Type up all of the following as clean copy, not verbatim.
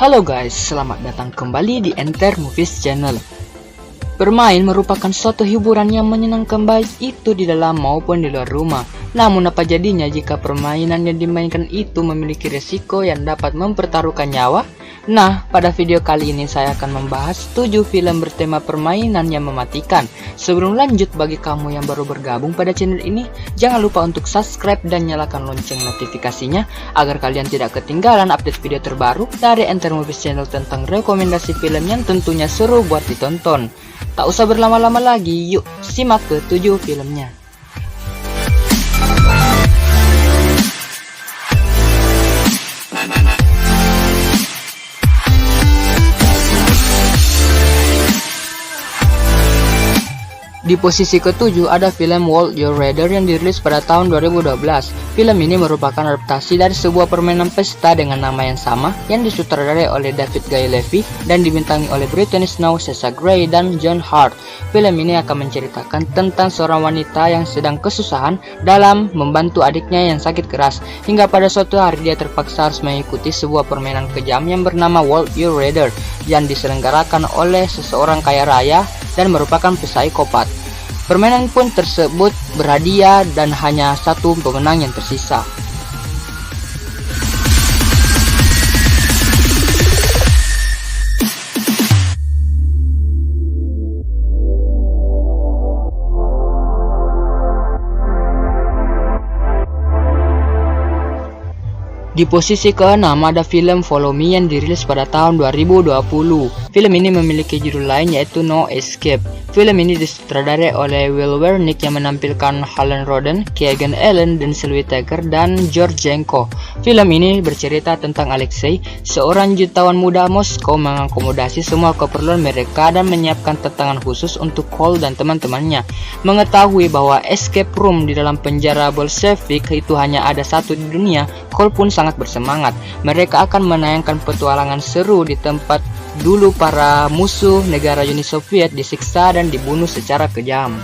Halo guys, selamat datang kembali di Enter Movies Channel. Bermain merupakan suatu hiburan yang menyenangkan baik itu di dalam maupun di luar rumah. Namun apa jadinya jika permainan yang dimainkan itu memiliki resiko yang dapat mempertaruhkan nyawa? Nah, pada video kali ini saya akan membahas 7 film bertema permainan yang mematikan. Sebelum lanjut, bagi kamu yang baru bergabung pada channel ini, jangan lupa untuk subscribe dan nyalakan lonceng notifikasinya agar kalian tidak ketinggalan update video terbaru dari Enter Movies Channel tentang rekomendasi film yang tentunya seru buat ditonton. Tak usah berlama-lama lagi, yuk simak ke 7 filmnya. Di posisi ke-7 ada film Would You Rather yang dirilis pada tahun 2012. Film ini merupakan adaptasi dari sebuah permainan pesta dengan nama yang sama yang disutradarai oleh David Guy Levi dan dibintangi oleh Brittany Snow, Sasha Grey, dan John Hurt. Film ini akan menceritakan tentang seorang wanita yang sedang kesusahan dalam membantu adiknya yang sakit keras, hingga pada suatu hari dia terpaksa harus mengikuti sebuah permainan kejam yang bernama Would You Rather yang diselenggarakan oleh seseorang kaya raya dan merupakan psikopat. Permainan pun tersebut berhadiah dan hanya satu pemenang yang tersisa. Di posisi ke-6 ada film Follow Me yang dirilis pada tahun 2020. Film ini memiliki judul lain yaitu No Escape. Film ini disutradarai oleh Will Wernick yang menampilkan Helen Rodden, Keegan Allen, Denzel Whittaker, dan George Jenko. Film ini bercerita tentang Alexei, seorang jutawan muda Moskow mengakomodasi semua keperluan mereka dan menyiapkan tantangan khusus untuk Cole dan teman-temannya. Mengetahui bahwa escape room di dalam penjara Bolshevik itu hanya ada satu di dunia, Cole pun sangat bersemangat. Mereka akan menayangkan petualangan seru di tempat dulu para musuh negara Uni Soviet disiksa dan dibunuh secara kejam.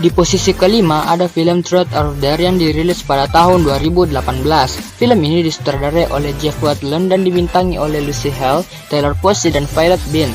Di posisi ke-5 ada film Truth or Dare yang dirilis pada tahun 2018. Film ini disutradarai oleh Jeff Whalen dan dibintangi oleh Lucy Hale, Taylor Posey, dan Violet Bean.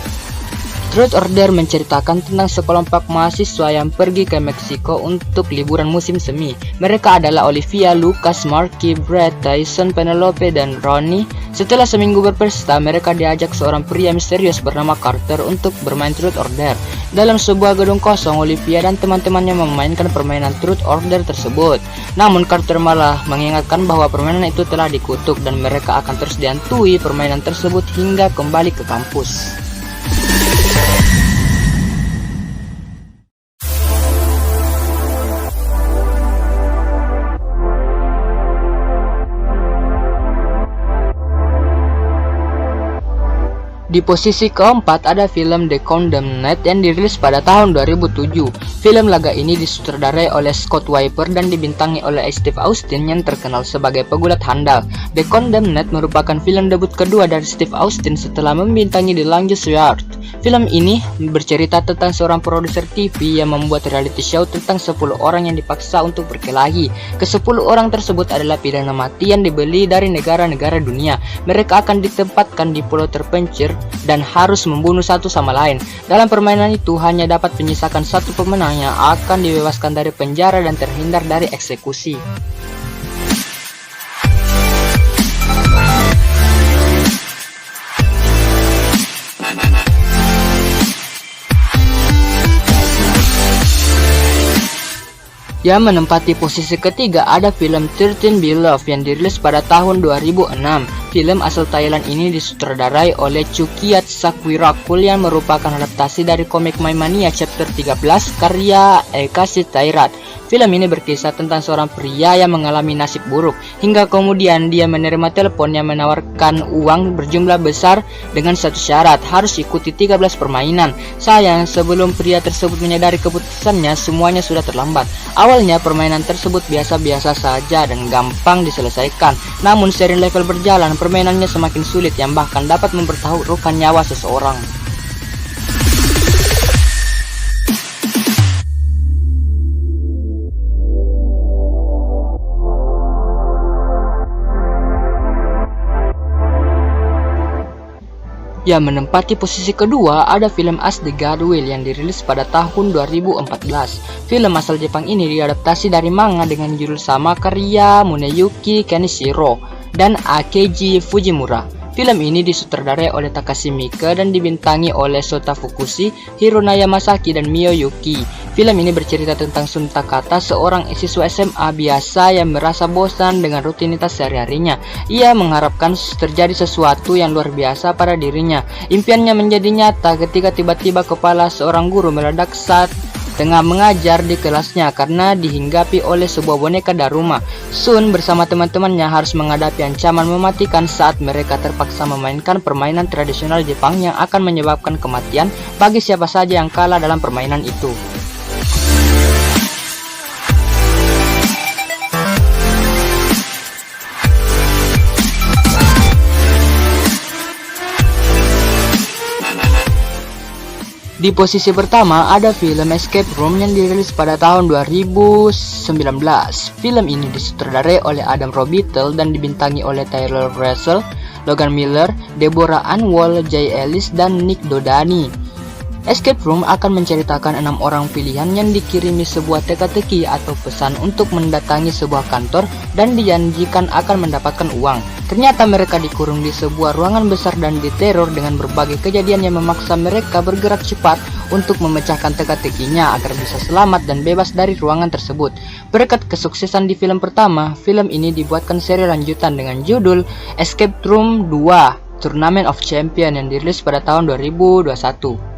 Truth or Dare menceritakan tentang sekelompok mahasiswa yang pergi ke Meksiko untuk liburan musim semi. Mereka adalah Olivia, Lucas, Marky, Brett, Tyson, Penelope, dan Ronnie. Setelah seminggu berpesta, mereka diajak seorang pria misterius bernama Carter untuk bermain Truth or Dare. Dalam sebuah gedung kosong, Olivia dan teman-temannya memainkan permainan Truth or Dare tersebut. Namun Carter malah mengingatkan bahwa permainan itu telah dikutuk dan mereka akan terus dihantui permainan tersebut hingga kembali ke kampus. Di posisi keempat ada film The Condemned yang dirilis pada tahun 2007. Film laga ini disutradarai oleh Scott Weiper dan dibintangi oleh Steve Austin yang terkenal sebagai pegulat handal. The Condemned merupakan film debut kedua dari Steve Austin setelah membintangi The Longest Yard. Film ini bercerita tentang seorang produser TV yang membuat reality show tentang 10 orang yang dipaksa untuk berkelahi. Ke-10 orang tersebut adalah pidana mati yang dibeli dari negara-negara dunia. Mereka akan ditempatkan di pulau terpencil dan harus membunuh satu sama lain. Dalam permainan itu hanya dapat menyisakan satu pemenang yang akan dibebaskan dari penjara dan terhindar dari eksekusi. Yang menempati posisi ketiga ada film 13 Beloved yang dirilis pada tahun 2006. Film asal Thailand ini disutradarai oleh Chukiat Sakwirakul yang merupakan adaptasi dari komik My Mania Chapter 13 karya Eka Sitairat. Film ini berkisah tentang seorang pria yang mengalami nasib buruk, hingga kemudian dia menerima telepon yang menawarkan uang berjumlah besar dengan satu syarat, harus ikuti 13 permainan. Sayang, sebelum pria tersebut menyadari keputusannya, semuanya sudah terlambat. Awalnya permainan tersebut biasa-biasa saja dan gampang diselesaikan. Namun seiring level berjalan, permainannya semakin sulit yang bahkan dapat mempertaruhkan nyawa seseorang. Yang menempati posisi kedua ada film As the God Will yang dirilis pada tahun 2014. Film asal Jepang ini diadaptasi dari manga dengan judul sama karya Muneyuki Kenishiro dan Akeji Fujimura. Film ini disutradarai oleh Takashi Miike dan dibintangi oleh Shota Fukushi, Hironaya Masaki, dan Mio Yuki. Film ini bercerita tentang Sun Takata, seorang siswa SMA biasa yang merasa bosan dengan rutinitas sehari-harinya. Ia mengharapkan terjadi sesuatu yang luar biasa pada dirinya. Impiannya menjadi nyata ketika tiba-tiba kepala seorang guru meledak saat tengah mengajar di kelasnya karena dihinggapi oleh sebuah boneka Daruma. Sun bersama teman-temannya harus menghadapi ancaman mematikan saat mereka terpaksa memainkan permainan tradisional Jepang yang akan menyebabkan kematian bagi siapa saja yang kalah dalam permainan itu. Di posisi pertama ada film Escape Room yang dirilis pada tahun 2019. Film ini disutradarai oleh Adam Robitel dan dibintangi oleh Taylor Russell, Logan Miller, Deborah Ann Woll, Jay Ellis, dan Nick Dodani. Escape Room akan menceritakan 6 orang pilihan yang dikirimi sebuah teka-teki atau pesan untuk mendatangi sebuah kantor dan dijanjikan akan mendapatkan uang. Ternyata mereka dikurung di sebuah ruangan besar dan diteror dengan berbagai kejadian yang memaksa mereka bergerak cepat untuk memecahkan teka-tekinya agar bisa selamat dan bebas dari ruangan tersebut. Berkat kesuksesan di film pertama, film ini dibuatkan seri lanjutan dengan judul Escape Room 2: Tournament of Champions yang dirilis pada tahun 2021.